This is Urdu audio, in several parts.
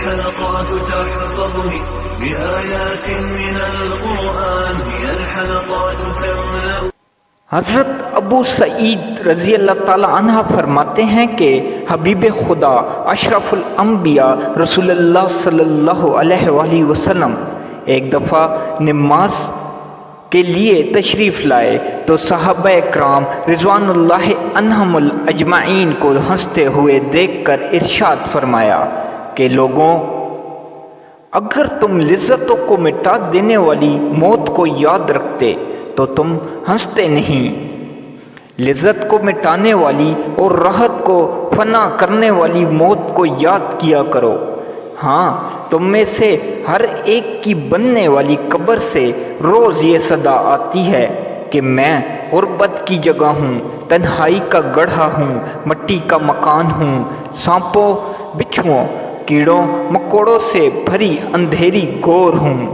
الحلقات تحفظني بآيات من القرآن، هي الحلقات تملأ. حضرت ابو سعید رضی اللہ تعالیٰ عنہ فرماتے ہیں کہ حبیب خدا اشرف الانبیاء رسول اللہ صلی اللہ علیہ وآلہ وسلم ایک دفعہ نماز کے لیے تشریف لائے تو صحابہ اکرام رضوان اللہ عنہم اجمعین کو ہنستے ہوئے دیکھ کر ارشاد فرمایا کہ لوگوں، اگر تم لذتوں کو مٹا دینے والی موت کو یاد رکھتے تو تم ہنستے نہیں. لذت کو مٹانے والی اور راحت کو فنا کرنے والی موت کو یاد کیا کرو. ہاں، تم میں سے ہر ایک کی بننے والی قبر سے روز یہ صدا آتی ہے کہ میں غربت کی جگہ ہوں، تنہائی کا گڑھا ہوں، مٹی کا مکان ہوں، سانپوں بچھوؤں کیڑوں مکوڑوں سے بھری اندھیری گور ہوں.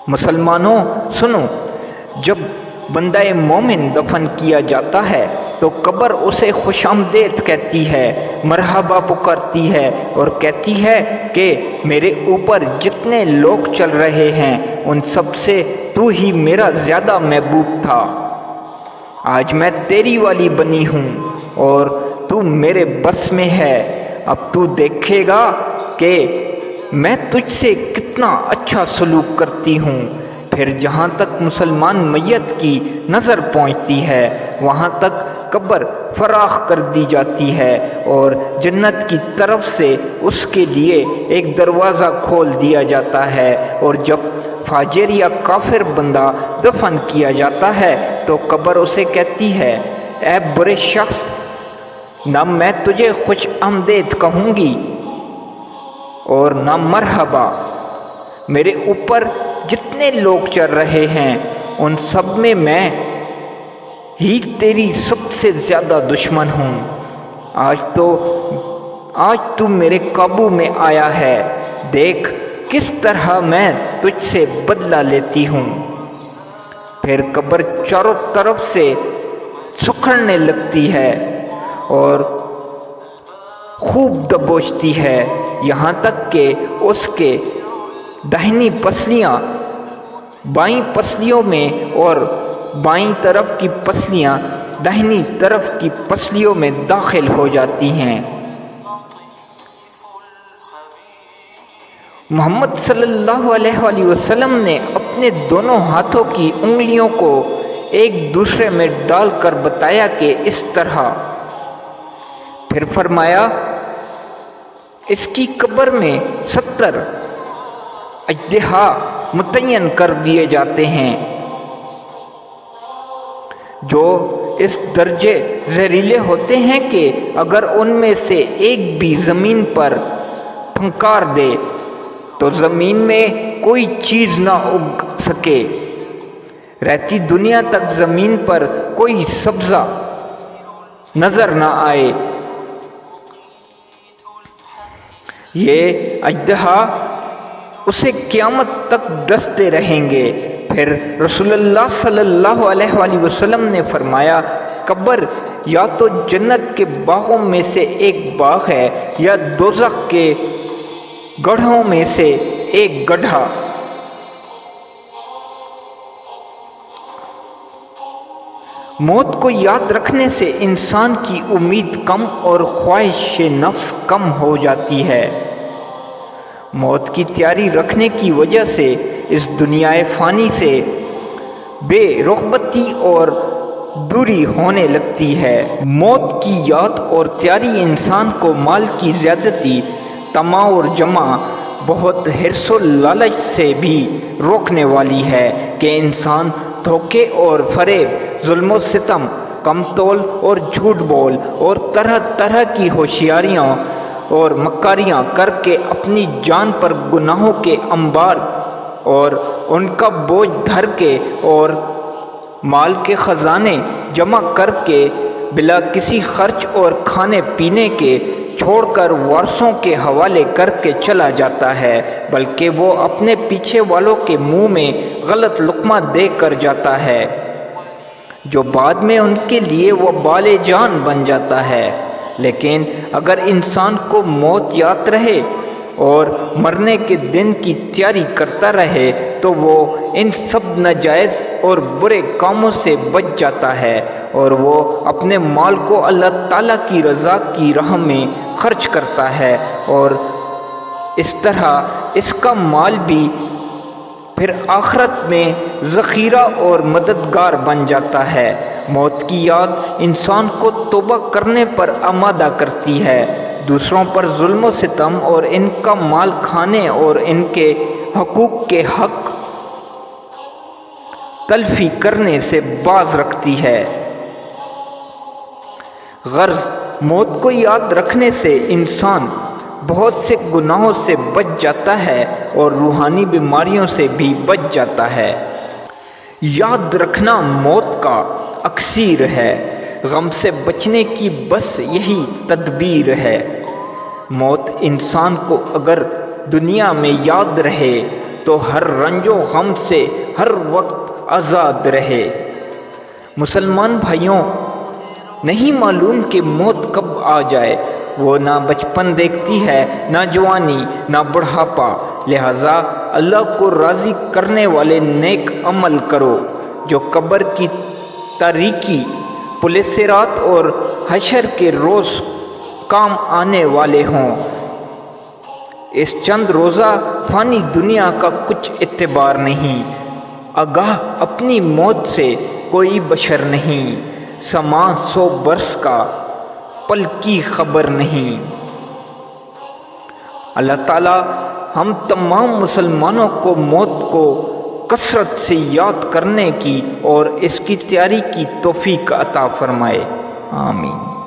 مسلمانوں سنو، جب بندہ مومن دفن کیا جاتا ہے تو قبر اسے خوش آمدید کہتی ہے، مرحبا پکارتی ہے اور کہتی ہے کہ میرے اوپر جتنے لوگ چل رہے ہیں ان سب سے تو ہی میرا زیادہ محبوب تھا. آج میں تیری والی بنی ہوں اور تو میرے بس میں ہے. اب تو دیکھے گا کہ میں تجھ سے کتنا اچھا سلوک کرتی ہوں. پھر جہاں تک مسلمان میت کی نظر پہنچتی ہے وہاں تک قبر فراخ کر دی جاتی ہے اور جنت کی طرف سے اس کے لیے ایک دروازہ کھول دیا جاتا ہے. اور جب فاجر یا کافر بندہ دفن کیا جاتا ہے تو قبر اسے کہتی ہے، اے برے شخص، نہ میں تجھے خوش آمدید کہوں گی اور نہ مرحبا. میرے اوپر جتنے لوگ چل رہے ہیں ان سب میں ہی تیری سب سے زیادہ دشمن ہوں. آج تو میرے قابو میں آیا ہے، دیکھ کس طرح میں تجھ سے بدلہ لیتی ہوں. پھر قبر چاروں طرف سے سکھڑنے لگتی ہے اور خوب دبوچتی ہے یہاں تک کہ اس کے داہنی پسلیاں بائیں پسلیوں میں اور بائیں طرف کی پسلیاں داہنی طرف کی پسلیوں میں داخل ہو جاتی ہیں. محمد صلی اللہ علیہ وآلہ وسلم نے اپنے دونوں ہاتھوں کی انگلیوں کو ایک دوسرے میں ڈال کر بتایا کہ اس طرح. پھر فرمایا، اس کی قبر میں 70 اژدہا متعین کر دیے جاتے ہیں جو اس درجے زہریلے ہوتے ہیں کہ اگر ان میں سے ایک بھی زمین پر پھنکار دے تو زمین میں کوئی چیز نہ اگ سکے. رہتی دنیا تک زمین پر کوئی سبزہ نظر نہ آئے. یہ اژدہا اسے قیامت تک ڈستے رہیں گے. پھر رسول اللہ صلی اللہ علیہ وآلہ وسلم نے فرمایا، قبر یا تو جنت کے باغوں میں سے ایک باغ ہے یا دوزخ کے گڑھوں میں سے ایک گڑھا. موت کو یاد رکھنے سے انسان کی امید کم اور خواہش نفس کم ہو جاتی ہے. موت کی تیاری رکھنے کی وجہ سے اس دنیا فانی سے بے رغبتی اور دوری ہونے لگتی ہے. موت کی یاد اور تیاری انسان کو مال کی زیادتی، طمع اور جمع، بہت حرص و لالچ سے بھی روکنے والی ہے کہ انسان دھوکے اور فریب، ظلم و ستم، کم تول اور جھوٹ بول اور طرح طرح کی ہوشیاریاں اور مکاریاں کر کے اپنی جان پر گناہوں کے انبار اور ان کا بوجھ دھر کے اور مال کے خزانے جمع کر کے بلا کسی خرچ اور کھانے پینے کے چھوڑ کر وارثوں کے حوالے کر کے چلا جاتا ہے، بلکہ وہ اپنے پیچھے والوں کے منہ میں غلط لقمہ دے کر جاتا ہے جو بعد میں ان کے لیے وہ بال جان بن جاتا ہے. لیکن اگر انسان کو موت یاد رہے اور مرنے کے دن کی تیاری کرتا رہے تو وہ ان سب ناجائز اور برے کاموں سے بچ جاتا ہے اور وہ اپنے مال کو اللہ تعالیٰ کی رضا کی راہ میں خرچ کرتا ہے، اور اس طرح اس کا مال بھی پھر آخرت میں ذخیرہ اور مددگار بن جاتا ہے۔ موت کی یاد انسان کو توبہ کرنے پر آمادہ کرتی ہے، دوسروں پر ظلم و ستم اور ان کا مال کھانے اور ان کے حقوق کے حق تلفی کرنے سے باز رکھتی ہے۔ غرض موت کو یاد رکھنے سے انسان بہت سے گناہوں سے بچ جاتا ہے اور روحانی بیماریوں سے بھی بچ جاتا ہے۔ یاد رکھنا موت کا اکسیر ہے، غم سے بچنے کی بس یہی تدبیر ہے۔ موت انسان کو اگر دنیا میں یاد رہے تو ہر رنج و غم سے ہر وقت آزاد رہے۔ مسلمان بھائیوں، نہیں معلوم کہ موت کب آ جائے، وہ نہ بچپن دیکھتی ہے، نہ جوانی، نہ بڑھاپا، لہذا اللہ کو راضی کرنے والے نیک عمل کرو جو قبر کی تاریکی، پل صراط اور حشر کے روز کام آنے والے ہوں۔ اس چند روزہ فانی دنیا کا کچھ اعتبار نہیں، آگاہ اپنی موت سے کوئی بشر نہیں، سما 100 برس کا پل کی خبر نہیں۔ اللہ تعالیٰ ہم تمام مسلمانوں کو موت کو کثرت سے یاد کرنے کی اور اس کی تیاری کی توفیق عطا فرمائے، آمین۔